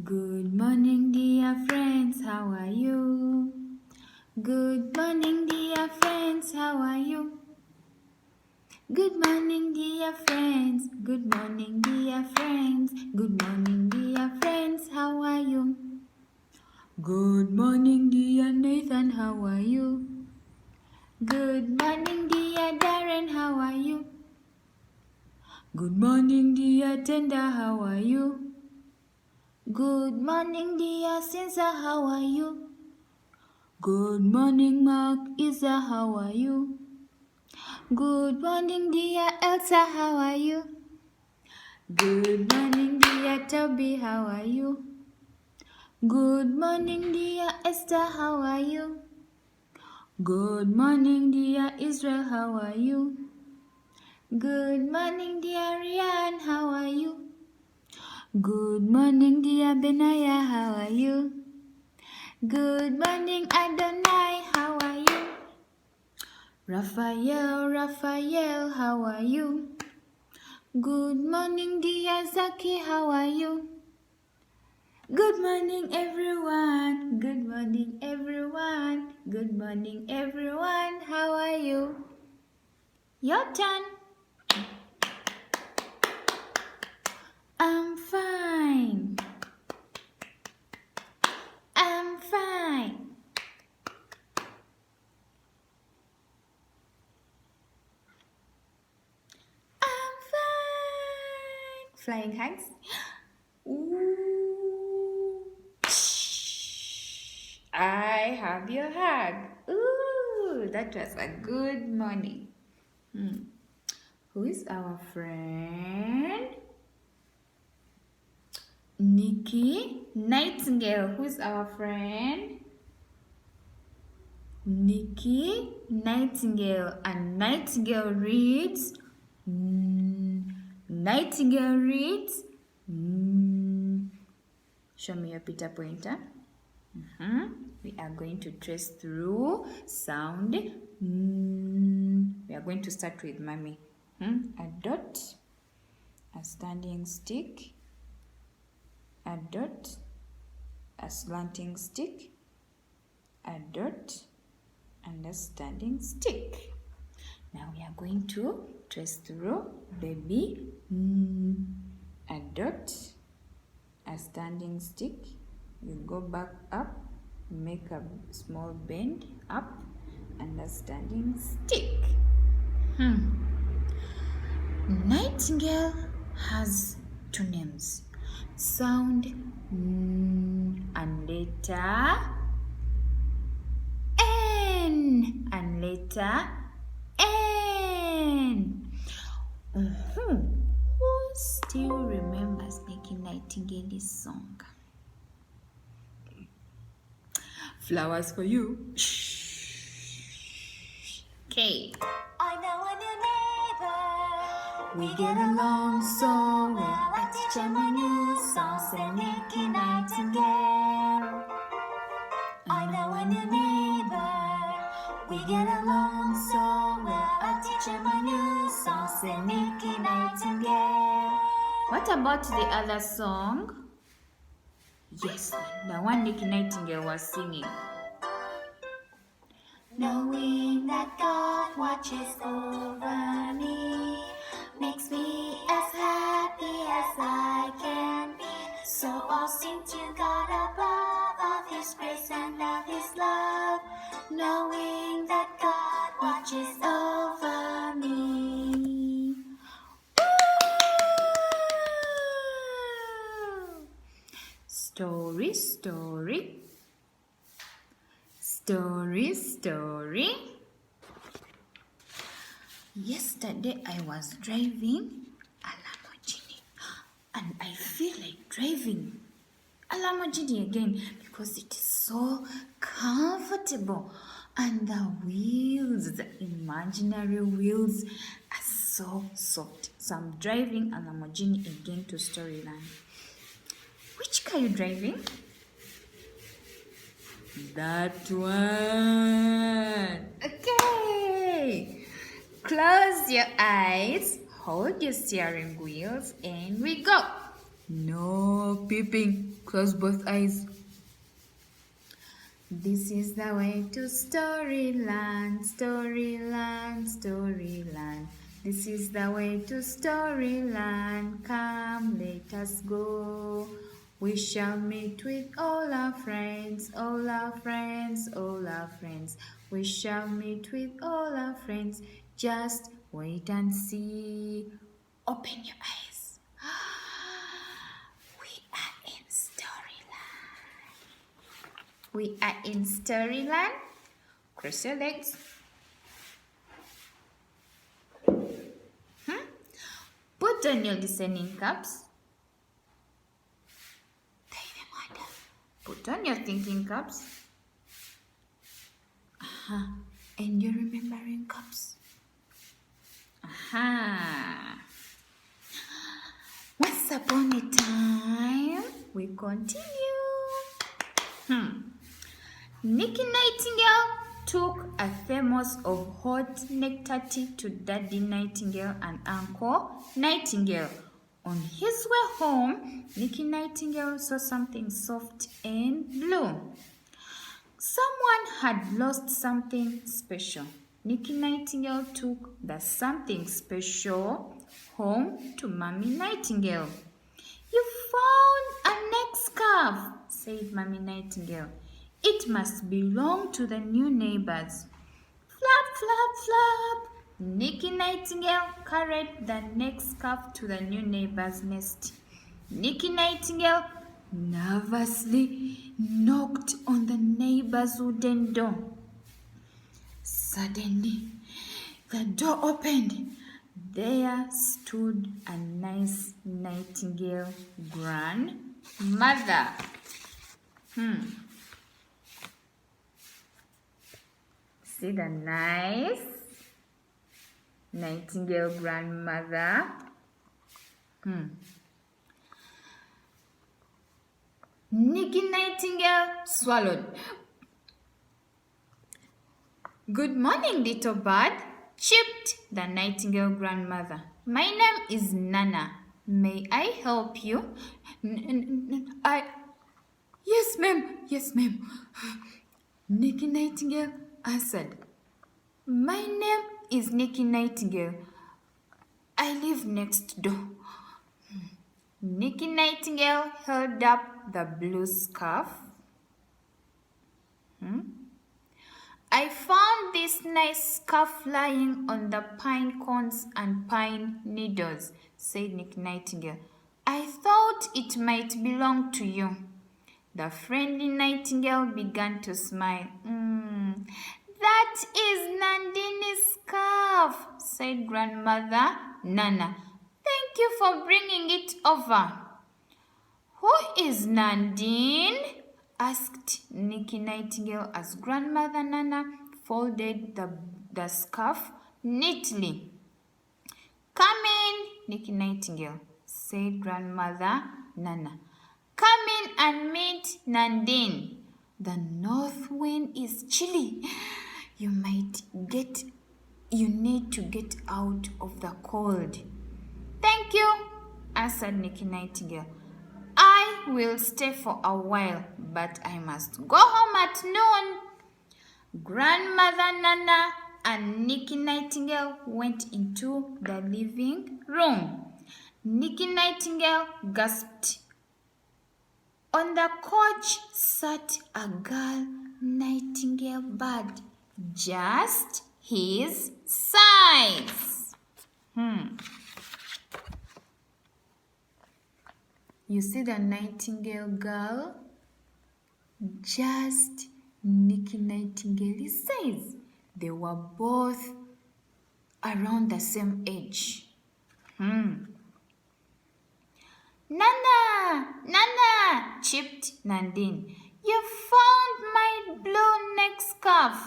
Good morning, dear friends, how are you? Good morning, dear friends, how are you? Good morning, dear friends. Good morning, dear friends. Good morning, dear friends, how are you? Good morning, dear Nathan, how are you? Good morning, dear Darren, how are you? Good morning, dear Tenda, how are you? Good morning, dear Sinsa, how are you? Good morning, Mark Isa, how are you? Good morning, dear Elsa, how are you? Good morning, dear Toby, how are you? Good morning, dear Esther, how are you? Good morning, dear Israel, how are you? Good morning, dear Rian, how are you? Good morning, dear Benaya, how are you? Good morning, Adonai, how are you? Raphael, Raphael, how are you? Good morning, dear Zaki, how are you? Good morning, everyone. Good morning, everyone. Good morning, everyone. How are you? Your turn. I'm fine. I'm fine. I'm fine. Flying kites. Ooh. I have your hug. Ooh, that was a good morning. Who is our friend? Nicky Nightingale. Who's our friend? Nicky Nightingale. And Nightingale reads. Nightingale reads. Show me your Peter pointer. We are going to trace through sound. We are going to start with mommy. A dot, a standing stick, a dot, a slanting stick, a dot, and a standing stick. Now we are going to trace through baby. A dot, a standing stick. You go back up, make a small bend up, and a standing stick. Nightingale has two names. Sound and letter N and letter N. Who still remembers Nicky Nightingale's song? Flowers for you. Okay. I know a new neighbor. We get along so well. I teach him a new song, say Nicky Nightingale. I know a new neighbor. We get along so well. I teach him a new song, say Nicky Nightingale. What about the other song? Yes, the one Nicky Nightingale was singing. Knowing that God watches over me makes me as happy as I can be. So I'll sing to God above of His grace and of His love. Knowing that God watches over me. Story, story. Story, story. Yesterday I was driving a Lamborghini and I feel like driving a Lamborghini again because it is so comfortable and the wheels, the imaginary wheels are so soft. So I'm driving a Lamborghini again to Storyland. Which car are you driving? That one. Okay. Close your eyes, hold your steering wheels, and we go. No peeping. Close both eyes. This is the way to Storyland, Storyland, Storyland. This is the way to Storyland. Come, let us go. We shall meet with all our friends, all our friends, all our friends. We shall meet with all our friends. Just wait and see. Open your eyes. We are in Storyland. We are in Storyland. Cross your legs. Put on your listening caps. Put on your thinking caps. And your remembering caps. Once upon a time, we continue. Nicky Nightingale took a thermos of hot nectar tea to Daddy Nightingale and Uncle Nightingale. On his way home, Nicky Nightingale saw something soft and blue. Someone had lost something special. Nicky Nightingale took the something special home to Mommy Nightingale. You found a neck scarf, said Mommy Nightingale. It must belong to the new neighbors. Flap, flap, flap. Nicky Nightingale carried the neck scarf to the new neighbor's nest. Nicky Nightingale nervously knocked on the neighbor's wooden door. Suddenly, the door opened. There stood a nice Nightingale grandmother. See the nice Nightingale grandmother? Nicky Nightingale swallowed. Good morning, little bird, chirped the Nightingale grandmother. My name is Nana. May I help you? Yes, ma'am. Yes, ma'am. Nicky Nightingale answered. My name is Nicky Nightingale. I live next door. Nicky Nightingale held up the blue scarf. I found this nice scarf lying on the pine cones and pine needles, said Nicky Nightingale. I thought it might belong to you. The friendly Nightingale began to smile. That is Nandini's scarf, said Grandmother Nana. Thank you for bringing it over. Who is Nandine? Asked Nicky Nightingale as Grandmother Nana folded the scarf neatly. Come in, Nicky Nightingale, said Grandmother Nana. Come in and meet Nandine. The north wind is chilly. You need to get out of the cold. Thank you, answered Nicky Nightingale. I will stay for a while, but I must go home at noon. Grandmother Nana and Nicky Nightingale went into the living room. Nicky Nightingale gasped. On the couch sat a girl Nightingale bird, just his size. You see the Nightingale girl? Just Nicky Nightingale's size. They were both around the same age. Nana! Nana! Chirped Nandine. You found my blue neck scarf.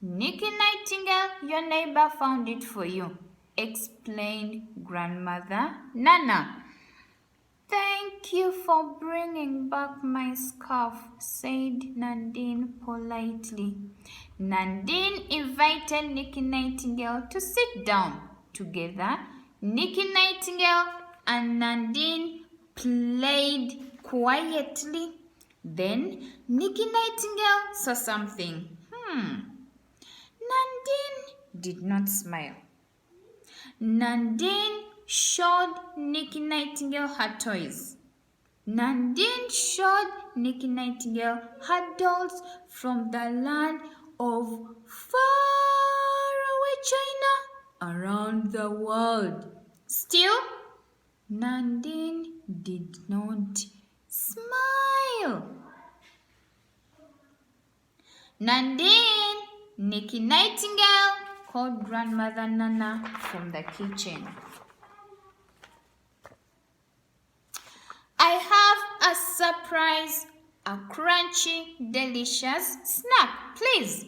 Nicky Nightingale, your neighbor, found it for you, explained Grandmother Nana. Thank you for bringing back my scarf, said Nandine politely. Nandine invited Nicky Nightingale to sit down. Together, Nicky Nightingale and Nandine played quietly. Then Nicky Nightingale saw something. Nandine did not smile. Nandine showed Nicky Nightingale her toys. Nandine showed Nicky Nightingale her dolls from the land of faraway China around the world. Still, Nandine did not smile. Nandine, Nicky Nightingale called Grandmother Nana from the kitchen. I have a surprise, a crunchy, delicious snack. Please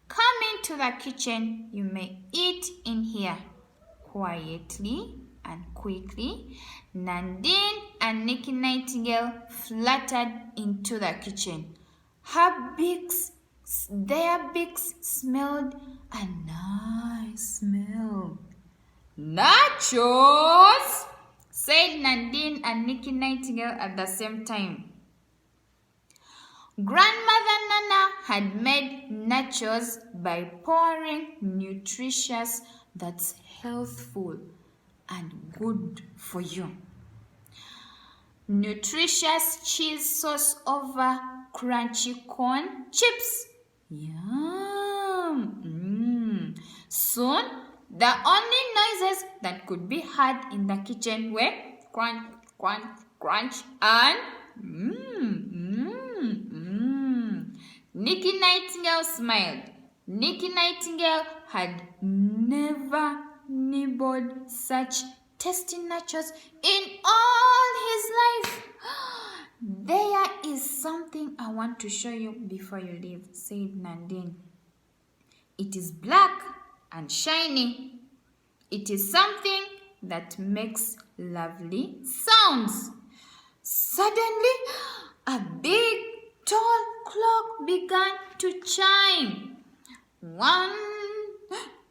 come into the kitchen. You may eat in here. Quietly and quickly, Nandine and Nicky Nightingale fluttered into the kitchen. Their beaks smelled a nice smell. Nachos, said Nandine and Nicky Nightingale at the same time. Grandmother Nana had made nachos by pouring nutritious, that's healthful and good for you, nutritious cheese sauce over crunchy corn chips. Yum! Soon, the only noises that could be heard in the kitchen were crunch, crunch, crunch, and Nicky Nightingale smiled. Nicky Nightingale had never nibbled such tasty nachos in all his life. There is something I want to show you before you leave, said Nandine. It is black and shiny. It is something that makes lovely sounds. Suddenly, a big, tall clock began to chime. 1,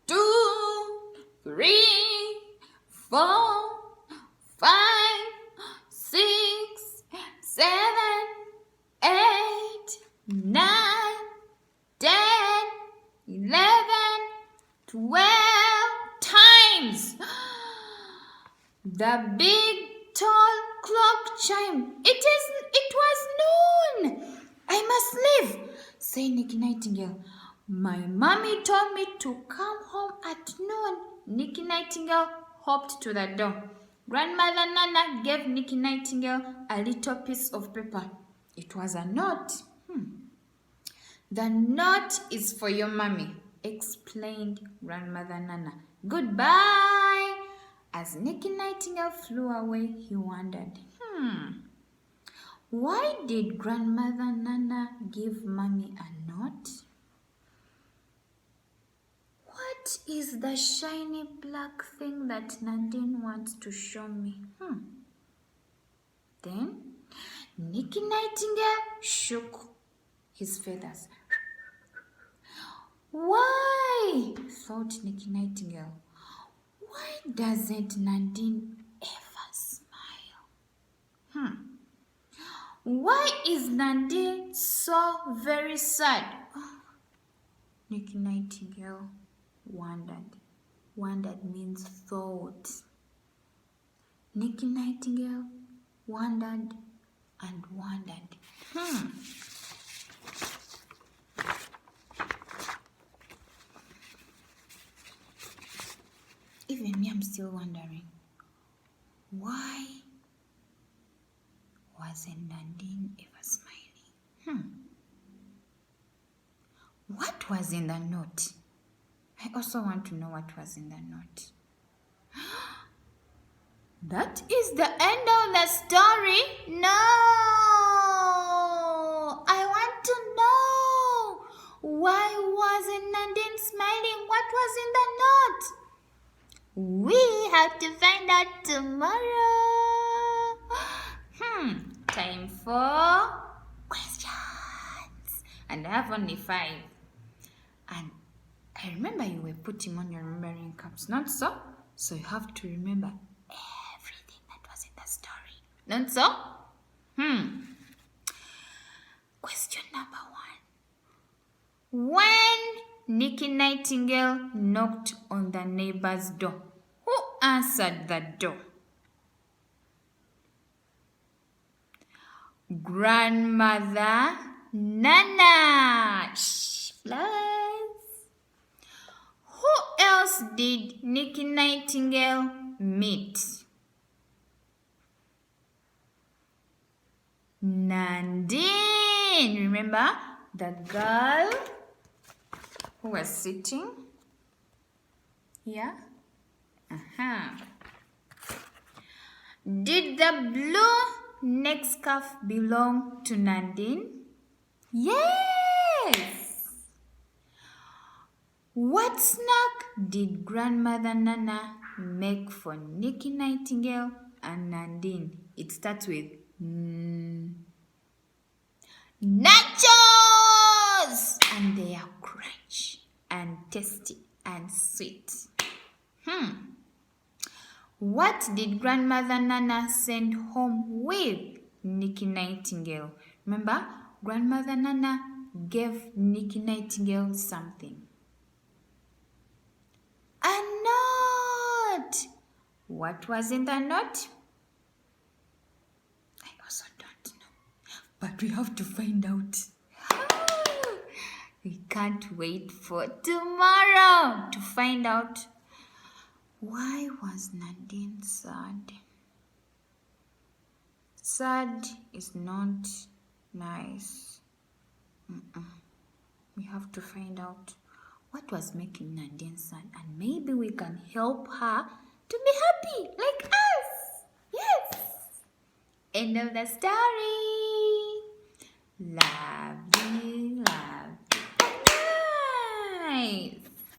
2, 3, 4, 5, 6, 7, 8, 9, 10, 11, 12 times. The big tall clock chimed. It was noon. I must leave, said Nicky Nightingale. My mommy told me to come home at noon. Nicky Nightingale hopped to the door. Grandmother Nana gave Nicky Nightingale a little piece of paper. It was a note. The note is for your mommy, explained Grandmother Nana. Goodbye. As Nicky Nightingale flew away, he wondered, why did Grandmother Nana give mommy a note? What is the shiny black thing that Nandine wants to show me? Then Nicky Nightingale shook his feathers. Why? Thought Nicky Nightingale. Why doesn't Nandine ever smile? Why is Nandine so very sad? Nicky Nightingale wondered. Wondered means thought. Nicky Nightingale wondered and wondered. Even me, I'm still wondering. Why wasn't Nandine ever smiling? What was in the note? I also want to know what was in the note. That is the end of the story? No! I want to know. Why wasn't Nandine smiling? What was in the note? We have to find out tomorrow. Time for questions. And I have only 5. And I remember you were putting on your remembering caps, not so? So you have to remember everything that was in the story. Not so? Question number 1. When Nicky Nightingale knocked on the neighbor's door, who answered the door? Grandmother Nana. Shh, flies. Who else did Nicky Nightingale meet? Nandine. Remember the girl who was sitting here? Did the blue neck scarf belong to Nandine? Yes! What snack did Grandmother Nana make for Nicky Nightingale and Nandine? It starts with nachos! And they are crunchy and tasty and sweet. What did Grandmother Nana send home with Nicky Nightingale? Remember, Grandmother Nana gave Nicky Nightingale something. A note! What was in the note? I also don't know, but we have to find out. We can't wait for tomorrow to find out. Why was Nandine sad? Sad is not nice. We have to find out what was making Nandine sad, and maybe we can help her to be happy like us. Yes. End of the story. Love you, love you. Nice.